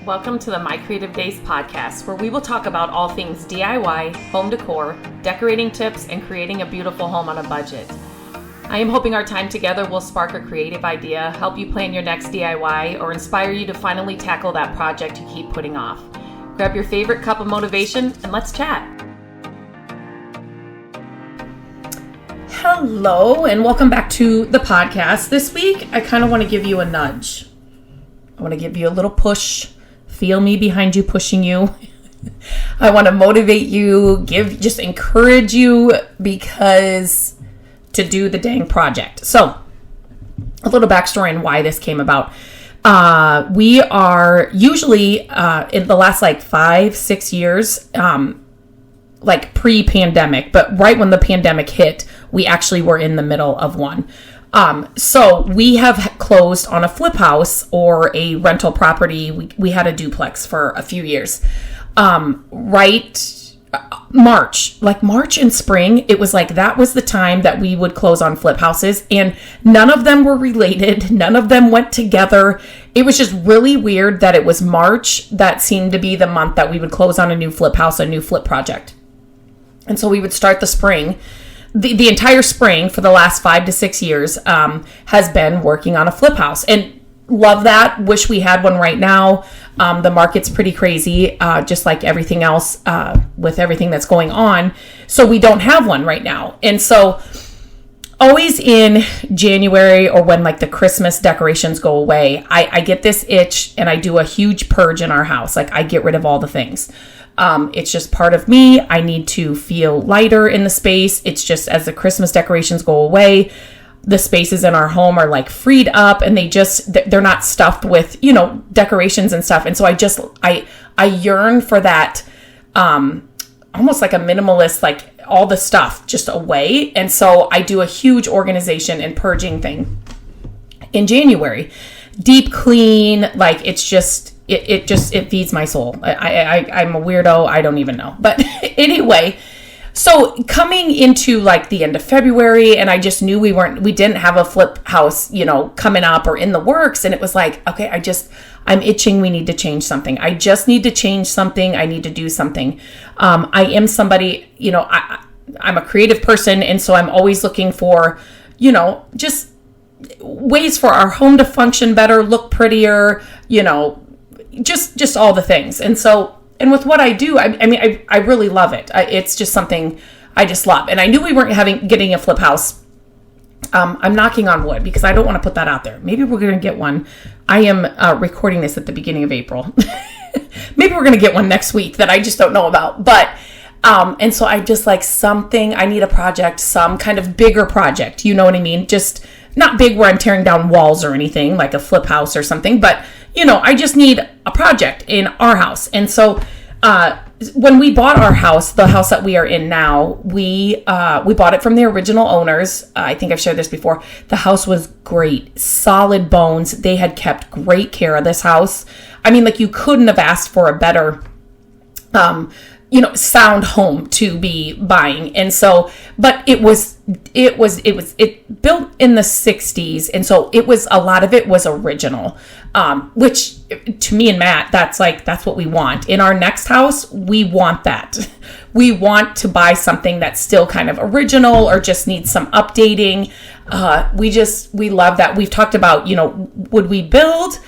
Welcome to the My Creative Days podcast, where we will talk about all things DIY, home decor, decorating tips, and creating a beautiful home on a budget. I am hoping our time together will spark a creative idea, help you plan your next DIY, or inspire you to finally tackle that project you keep putting off. Grab your favorite cup of motivation and let's chat. Hello, and welcome back to the podcast. This week, I kind of want to give you a nudge. I want to give you a little push. Feel me behind you, pushing you. I want to motivate you, just encourage you because to do the dang project. So, a little backstory on why this came about. We are usually in the last 5-6 years, pre-pandemic, but right when the pandemic hit, we actually were in the middle of one. So we have closed on a flip house or a rental property. We had a duplex for a few years. March and spring, it was that was the time that we would close on flip houses, and none of them were related. None of them went together. It was just really weird that it was March that seemed to be the month that we would close on a new flip house, a new flip project. And so we would start the spring. The entire spring for the last 5 to 6 years has been working on a flip house, and love that. Wish we had one right now. The market's pretty crazy, just like everything else with everything that's going on. So we don't have one right now. And so always in January or when the Christmas decorations go away, I get this itch and I do a huge purge in our house. I get rid of all the things. It's just part of me. I need to feel lighter in the space. It's just as the Christmas decorations go away, the spaces in our home are freed up, and they're not stuffed with, decorations and stuff. And so I yearn for that, almost like a minimalist, all the stuff just away. And so I do a huge organization and purging thing in January. Deep clean, it's just, it feeds my soul. I'm a weirdo. I don't even know. But anyway, so coming into the end of February, and I just knew we didn't have a flip house, coming up or in the works. And it was okay, I'm itching. We need to change something. I just need to change something. I need to do something. I am somebody, I'm a creative person. And so I'm always looking for, just ways for our home to function better, look prettier, just all the things. And so, and with what I do, I really love it. It's just something I just love. And I knew we weren't getting a flip house. I'm knocking on wood because I don't want to put that out there. Maybe we're going to get one. I am recording this at the beginning of April. Maybe we're going to get one next week that I just don't know about. But, and so I just something, I need a project, some kind of bigger project. You know what I mean? Just not big where I'm tearing down walls or anything, like a flip house or something, but I just need a project in our house. And so, when we bought our house, the house that we are in now, we bought it from the original owners. I think I've shared this before. The house was great, solid bones. They had kept great care of this house. You couldn't have asked for a better, sound home to be buying. And so, but it built in the 60s. And so a lot of it was original, which to me and Matt, that's what we want. In our next house, we want that. We want to buy something that's still kind of original or just needs some updating. We love that. We've talked about, would we build?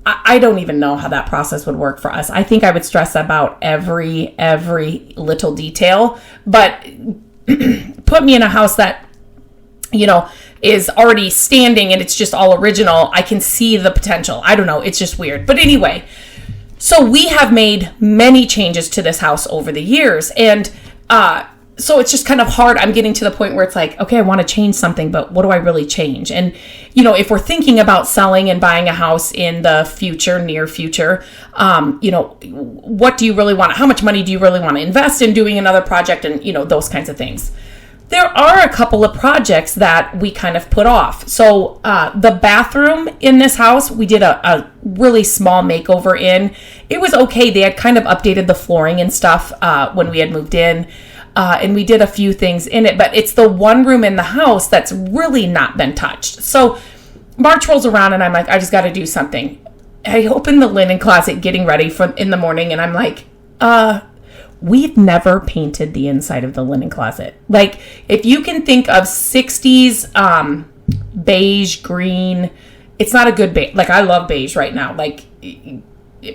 I don't even know how that process would work for us. I think I would stress about every little detail, but put me in a house that, is already standing and it's just all original. I can see the potential. I don't know. It's just weird. But anyway, so we have made many changes to this house over the years. And, so it's just kind of hard. I'm getting to the point where it's okay, I want to change something, but what do I really change? And, if we're thinking about selling and buying a house in the near future, what do you really want? How much money do you really want to invest in doing another project? And, those kinds of things. There are a couple of projects that we kind of put off. So the bathroom in this house, we did a really small makeover in. It was okay. They had kind of updated the flooring and stuff when we had moved in. And we did a few things in it, but it's the one room in the house that's really not been touched. So March rolls around and I'm I just got to do something. I open the linen closet getting ready for in the morning, and I'm like, we've never painted the inside of the linen closet. Like, if you can think of 60s beige, green, it's not a good beige. Like, I love beige right now. Like,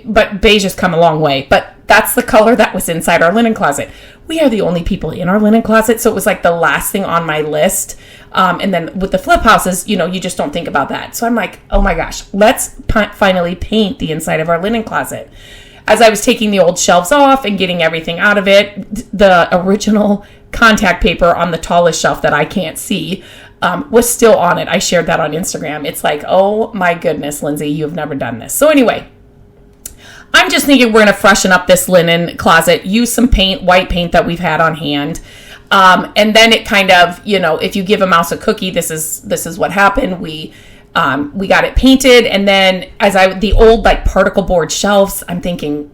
but beige has come a long way. But that's the color that was inside our linen closet. We are the only people in our linen closet, so it was like the last thing on my list. And then with the flip houses, you know, you just don't think about that. So I'm like, oh my gosh, let's finally paint the inside of our linen closet. As I was taking the old shelves off and getting everything out of it, the original contact paper on the tallest shelf that I can't see was still on it. I shared that on Instagram. It's like, oh my goodness, Lindsay, you've never done this. So anyway, I'm just thinking we're going to freshen up this linen closet, use some paint, white paint that we've had on hand. And then it kind of, you know, if you give a mouse a cookie, this is what happened. We got it painted. And then the old like particle board shelves, I'm thinking,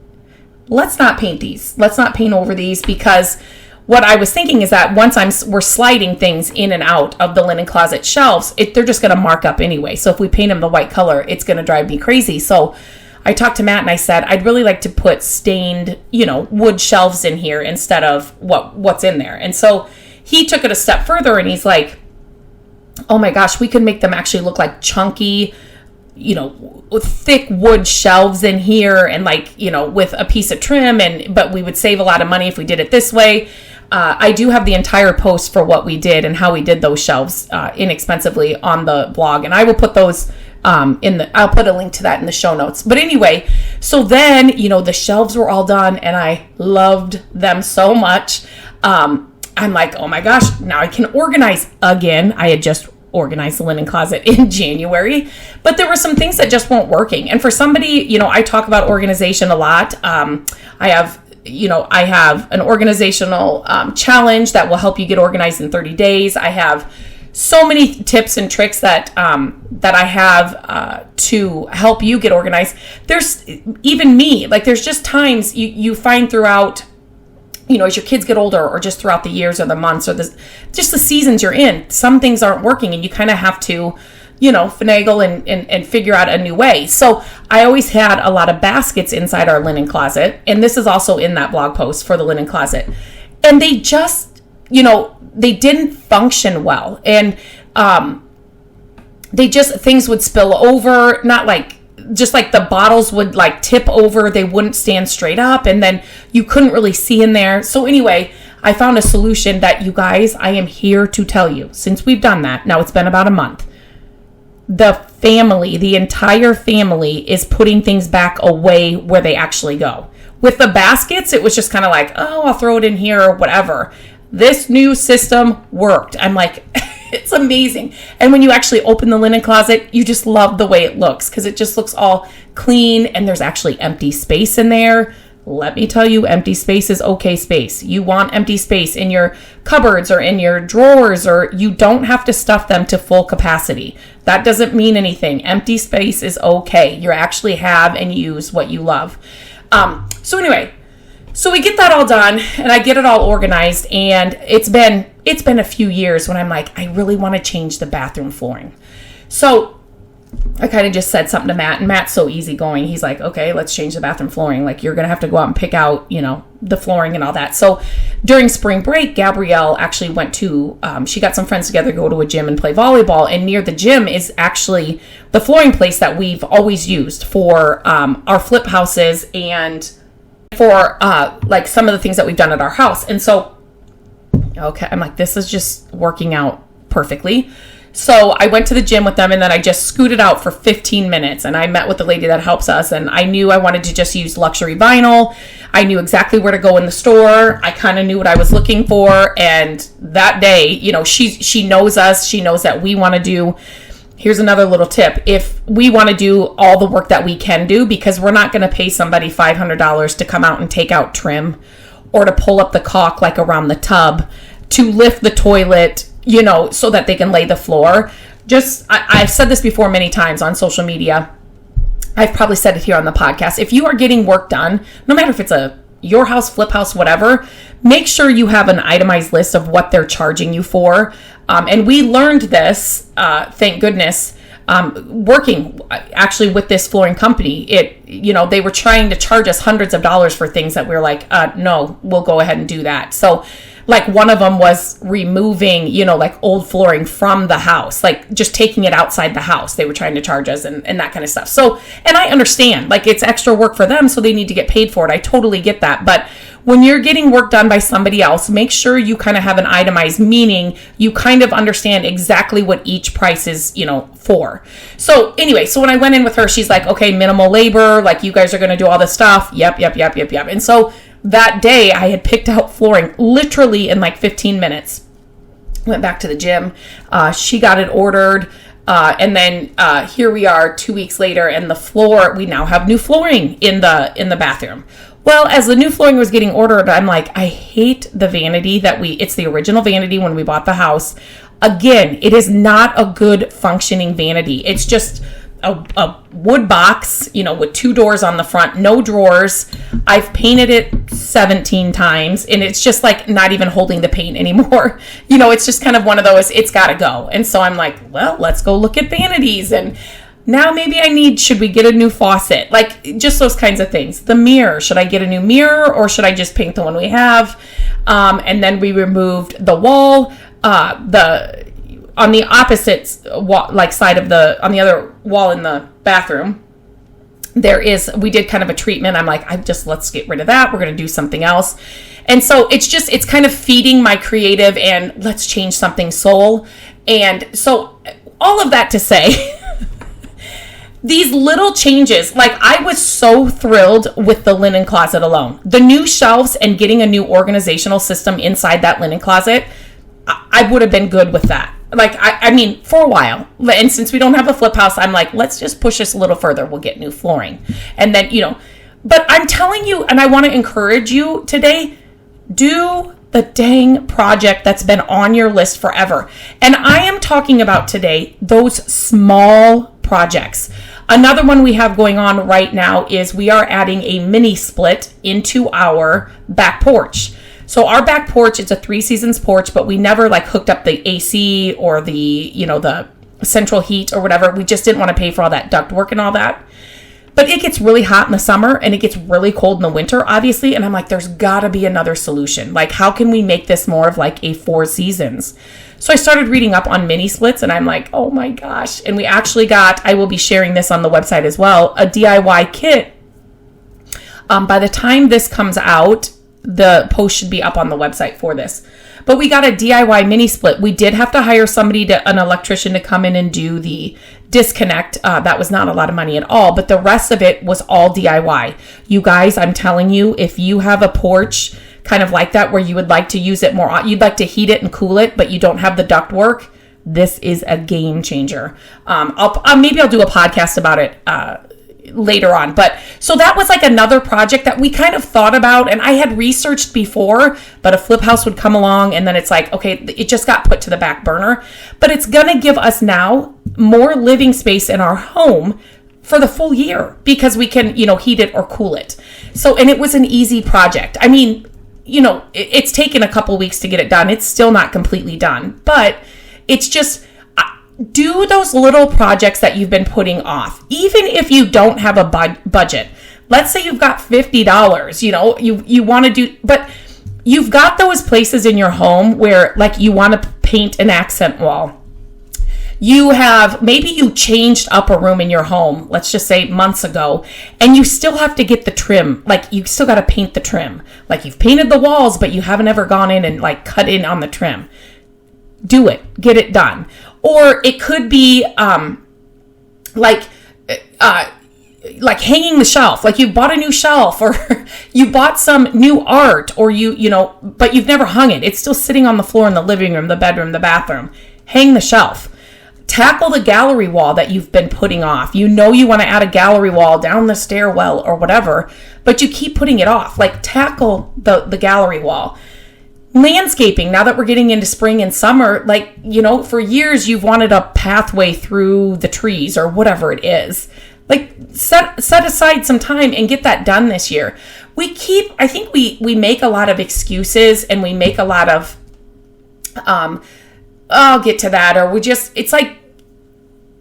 let's not paint these. Let's not paint over these, because what I was thinking is that once we're sliding things in and out of the linen closet shelves, they're just going to mark up anyway. So if we paint them the white color, it's going to drive me crazy. So I talked to Matt and I said, I'd really like to put stained, you know, wood shelves in here instead of what's in there. And so he took it a step further and he's like, oh my gosh, we could make them actually look like chunky, you know, thick wood shelves in here, and like, you know, with a piece of trim, but we would save a lot of money if we did it this way. I do have the entire post for what we did and how we did those shelves inexpensively on the blog, and I will put those I'll put a link to that in the show notes. But anyway, so then, you know, the shelves were all done and I loved them so much. I'm like, oh my gosh, now I can organize again. I had just organized the linen closet in January, but there were some things that just weren't working. And for somebody, you know, I talk about organization a lot. I have an organizational challenge that will help you get organized in 30 days. I have so many tips and tricks that I have to help you get organized. There's even me, like there's just times you find throughout, you know, as your kids get older or just throughout the years or the months or just the seasons you're in, some things aren't working and you kind of have to, you know, finagle and figure out a new way. So I always had a lot of baskets inside our linen closet. And this is also in that blog post for the linen closet. And they just, you know, they didn't function well. And things would spill over, not like, just like the bottles would like tip over, they wouldn't stand straight up, and then you couldn't really see in there. So anyway, I found a solution that, you guys, I am here to tell you, since we've done that, now it's been about a month, the entire family is putting things back away where they actually go. With the baskets, it was just kind of like, oh, I'll throw it in here or whatever. This new system worked. I'm like, it's amazing. And when you actually open the linen closet, you just love the way it looks because it just looks all clean and there's actually empty space in there. Let me tell you, empty space is okay space. You want empty space in your cupboards or in your drawers, or you don't have to stuff them to full capacity. That doesn't mean anything. Empty space is okay. You actually have and use what you love. So anyway, so we get that all done and I get it all organized, and it's been a few years when I'm like, I really want to change the bathroom flooring. So I kind of just said something to Matt, and Matt's so easygoing. He's like, okay, let's change the bathroom flooring. Like, you're going to have to go out and pick out, you know, the flooring and all that. So during spring break, Gabrielle actually went to, she got some friends together, go to a gym and play volleyball. And near the gym is actually the flooring place that we've always used for our flip houses and for like some of the things that we've done at our house. And so, okay, I'm like, this is just working out perfectly. So I went to the gym with them, and then I just scooted out for 15 minutes, and I met with the lady that helps us, and I knew I wanted to just use luxury vinyl. I knew exactly where to go in the store. I kind of knew what I was looking for, and that day, you know, she knows us. She knows that we want to do. Here's another little tip. If we want to do all the work that we can do, because we're not going to pay somebody $500 to come out and take out trim or to pull up the caulk like around the tub, to lift the toilet, you know, so that they can lay the floor. I've said this before many times on social media. I've probably said it here on the podcast. If you are getting work done, no matter if it's your house, flip house, whatever, make sure you have an itemized list of what they're charging you for. And we learned this, thank goodness, working actually with this flooring company. They were trying to charge us hundreds of dollars for things that we were like, no, we'll go ahead and do that. So like one of them was removing, like old flooring from the house, like just taking it outside the house. They were trying to charge us and that kind of stuff. So, and I understand, like it's extra work for them, so they need to get paid for it. I totally get that. But when you're getting work done by somebody else, make sure you kind of have an itemized, meaning you kind of understand exactly what each price is, for. So anyway, so when I went in with her, she's like, okay, minimal labor, like you guys are going to do all this stuff. Yep. And so that day I had picked out flooring literally in like 15 minutes. Went back to the gym. She got it ordered. And then here we are 2 weeks later, and the floor, we now have new flooring in the bathroom. Well, as the new flooring was getting ordered, I'm like, I hate the vanity it's the original vanity when we bought the house. Again, it is not a good functioning vanity. It's just a wood box, with 2 doors on the front, no drawers. I've painted it 17 times and it's just like not even holding the paint anymore. It's just kind of one of those, it's got to go. And so I'm like, well, let's go look at vanities. And now maybe should we get a new faucet? Like just those kinds of things. The mirror, should I get a new mirror or should I just paint the one we have? And then we removed the wall, on the opposite wall, like side of on the other wall in the bathroom, we did kind of a treatment. I'm like, let's get rid of that. We're going to do something else. And so it's kind of feeding my creative and let's change something soul. And so all of that to say, these little changes, like I was so thrilled with the linen closet alone. The new shelves and getting a new organizational system inside that linen closet, I would have been good with that. Like, I mean, for a while. And since we don't have a flip house, I'm like, let's just push this a little further. We'll get new flooring. And then, but I'm telling you, and I want to encourage you today, do the dang project that's been on your list forever. And I am talking about today those small projects. Another one we have going on right now is we are adding a mini split into our back porch. So our back porch, it's a 3 seasons porch, but we never like hooked up the AC or the central heat or whatever. We just didn't want to pay for all that duct work and all that. But it gets really hot in the summer and it gets really cold in the winter, obviously. And I'm like, there's got to be another solution. Like, how can we make this more of like a 4 seasons? So I started reading up on mini splits and I'm like, oh my gosh. And we actually I will be sharing this on the website as well, a DIY kit. By the time this comes out, the post should be up on the website for this. But we got a DIY mini split. We did have to hire an electrician to come in and do the disconnect. That was not a lot of money at all, but the rest of it was all DIY. You guys, I'm telling you, if you have a porch kind of like that where you would like to use it more, you'd like to heat it and cool it, but you don't have the duct work, this is a game changer. Maybe I'll do a podcast about it later on. But so that was like another project that we kind of thought about and I had researched before, but a flip house would come along and then it's like, okay, it just got put to the back burner. But it's going to give us now more living space in our home for the full year because we can, heat it or cool it. So, and it was an easy project. I mean, it's taken a couple weeks to get it done. It's still not completely done, but it's just, do those little projects that you've been putting off, even if you don't have a budget. Let's say you've got $50, you want to do, but you've got those places in your home where like you want to paint an accent wall. Maybe you changed up a room in your home, let's just say months ago, and you still have to get the trim. Like you still got to paint the trim. Like you've painted the walls, but you haven't ever gone in and like cut in on the trim. Do it, get it done. Or it could be like hanging the shelf, like you bought a new shelf or you bought some new art or but you've never hung it. It's still sitting on the floor in the living room, the bedroom, the bathroom. Hang the shelf. Tackle the gallery wall that you've been putting off. You want to add a gallery wall down the stairwell or whatever, but you keep putting it off. Like tackle the gallery wall. Landscaping, now that we're getting into spring and summer, like, for years you've wanted a pathway through the trees or whatever it is. Like set aside some time and get that done this year. I think we make a lot of excuses and we make a lot of, I'll get to that. Or it's like,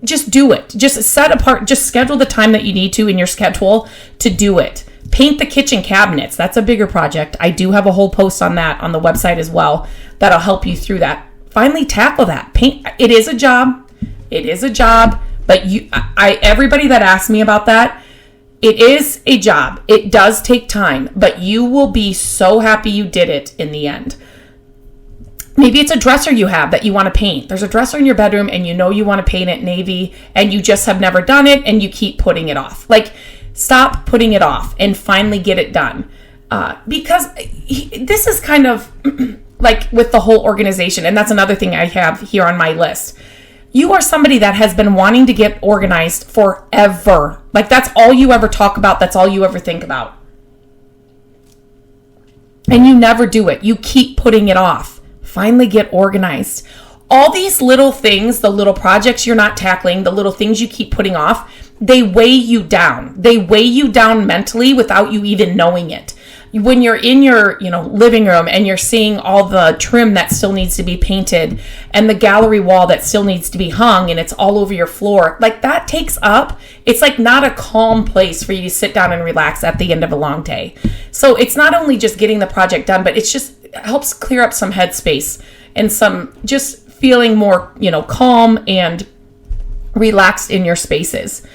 just do it. Just set apart, just schedule the time that you need to in your schedule to do it. Paint the kitchen cabinets. That's a bigger project. I do have a whole post on that on the website as well that'll help you through that. Finally tackle that. Paint. It is a job. It is a job. But everybody that asks me about that, it is a job. It does take time, but you will be so happy you did it in the end. Maybe it's a dresser you have that you want to paint. There's a dresser in your bedroom and you know you want to paint it navy and you just have never done it and you keep putting it off. Like, stop putting it off and finally get it done. Because this is kind of like with the whole organization. And that's another thing I have here on my list. You are somebody that has been wanting to get organized forever. Like, that's all you ever talk about. That's all you ever think about. And you never do it. You keep putting it off. Finally get organized. All these little things, the little projects you're not tackling, the little things you keep putting off, they weigh you down. They weigh you down mentally without you even knowing it. When you're in your, living room and you're seeing all the trim that still needs to be painted and the gallery wall that still needs to be hung and it's all over your floor, like, that takes up, it's like not a calm place for you to sit down and relax at the end of a long day. So it's not only just getting the project done, but it helps clear up some headspace and some just feeling more, calm and relaxed in your spaces.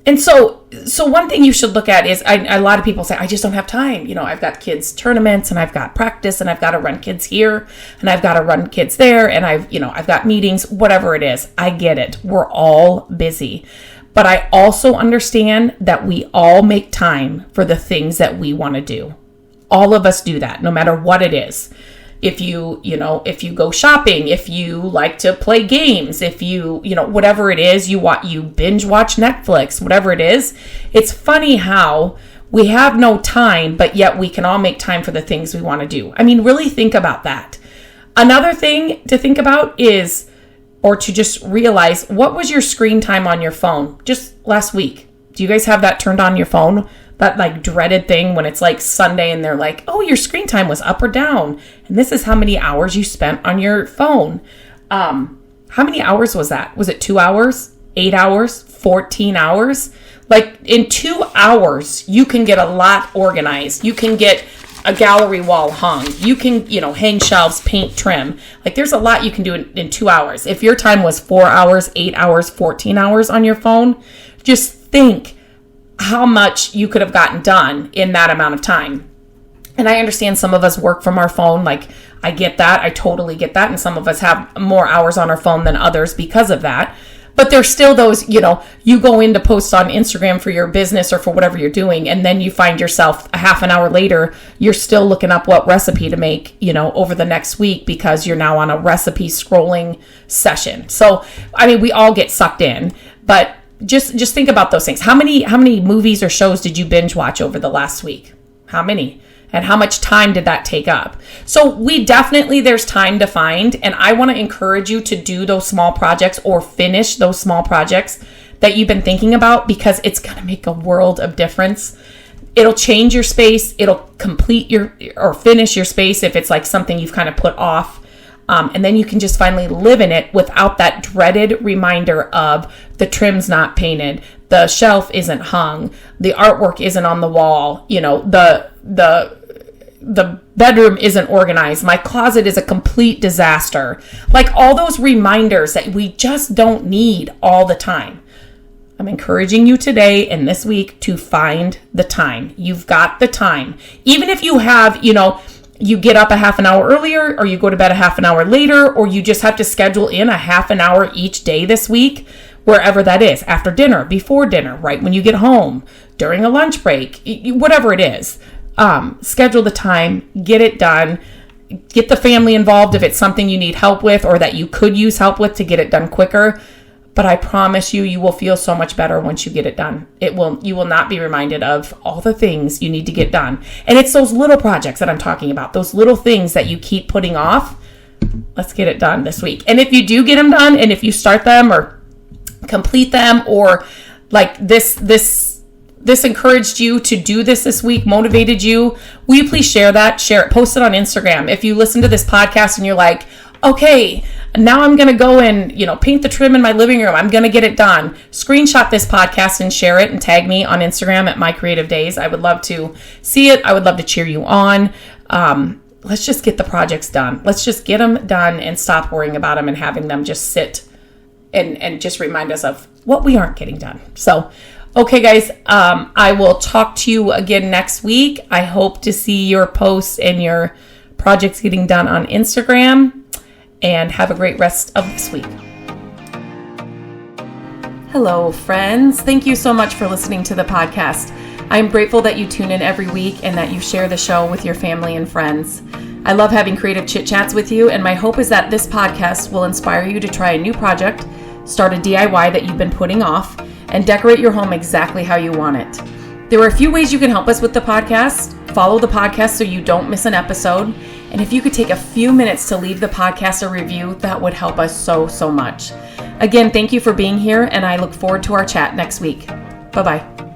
And so one thing you should look at is, a lot of people say, I just don't have time. I've got kids tournaments and I've got practice and I've got to run kids here and I've got to run kids there. And I've got meetings, whatever it is. I get it. We're all busy. But I also understand that we all make time for the things that we want to do. All of us do that, no matter what it is. If you go shopping, if you like to play games, if whatever it is, you binge watch Netflix, whatever it is, it's funny how we have no time, but yet we can all make time for the things we want to do. I mean, really think about that. Another thing to think about is, or to just realize, what was your screen time on your phone just last week? Do you guys have that turned on your phone? That like dreaded thing when it's like Sunday and they're like, oh, your screen time was up or down. And this is how many hours you spent on your phone. How many hours was that? Was it 2 hours, 8 hours, 14 hours? Like, in 2 hours, you can get a lot organized. You can get a gallery wall hung. You can, hang shelves, paint, trim. Like, there's a lot you can do in 2 hours. If your time was 4 hours, 8 hours, 14 hours on your phone, just think how much you could have gotten done in that amount of time. And I understand some of us work from our phone. Like, I get that. I totally get that. And some of us have more hours on our phone than others because of that. But there's still those, you go in to post on Instagram for your business or for whatever you're doing, and then you find yourself a half an hour later, you're still looking up what recipe to make, over the next week because you're now on a recipe scrolling session. So, I mean, we all get sucked in, but just think about those things. How many movies or shows did you binge watch over the last week? How many? And how much time did that take up? So there's time to find, and I want to encourage you to do those small projects or finish those small projects that you've been thinking about, because it's going to make a world of difference. It'll change your space. It'll complete or finish your space if it's like something you've kind of put off. And then you can just finally live in it without that dreaded reminder of the trim's not painted, the shelf isn't hung, the artwork isn't on the wall, the bedroom isn't organized, my closet is a complete disaster. Like, all those reminders that we just don't need all the time. I'm encouraging you today and this week to find the time. You've got the time. Even if you have, you get up a half an hour earlier, or you go to bed a half an hour later, or you just have to schedule in a half an hour each day this week, wherever that is, after dinner, before dinner, right when you get home, during a lunch break, whatever it is. Schedule the time, get it done, get the family involved if it's something you need help with or that you could use help with to get it done quicker. But I promise you will feel so much better once you get it done. You will not be reminded of all the things you need to get done. And it's those little projects that I'm talking about, those little things that you keep putting off. Let's get it done this week. And if you do get them done, and if you start them or complete them, or like this encouraged you to do this week, motivated you, will you please share that? Share it, post it on Instagram. If you listen to this podcast and you're like, okay, now I'm going to go and, paint the trim in my living room. I'm going to get it done. Screenshot this podcast and share it and tag me on Instagram at My Creative Days. I would love to see it. I would love to cheer you on. Let's just get the projects done. Let's just get them done and stop worrying about them and having them just sit and just remind us of what we aren't getting done. So, okay, guys, I will talk to you again next week. I hope to see your posts and your projects getting done on Instagram, and have a great rest of this week. Hello, friends. Thank you so much for listening to the podcast. I'm grateful that you tune in every week and that you share the show with your family and friends. I love having creative chit chats with you, and my hope is that this podcast will inspire you to try a new project, start a DIY that you've been putting off, and decorate your home exactly how you want it. There are a few ways you can help us with the podcast. Follow the podcast so you don't miss an episode. And if you could take a few minutes to leave the podcast a review, that would help us so, so much. Again, thank you for being here, and I look forward to our chat next week. Bye-bye.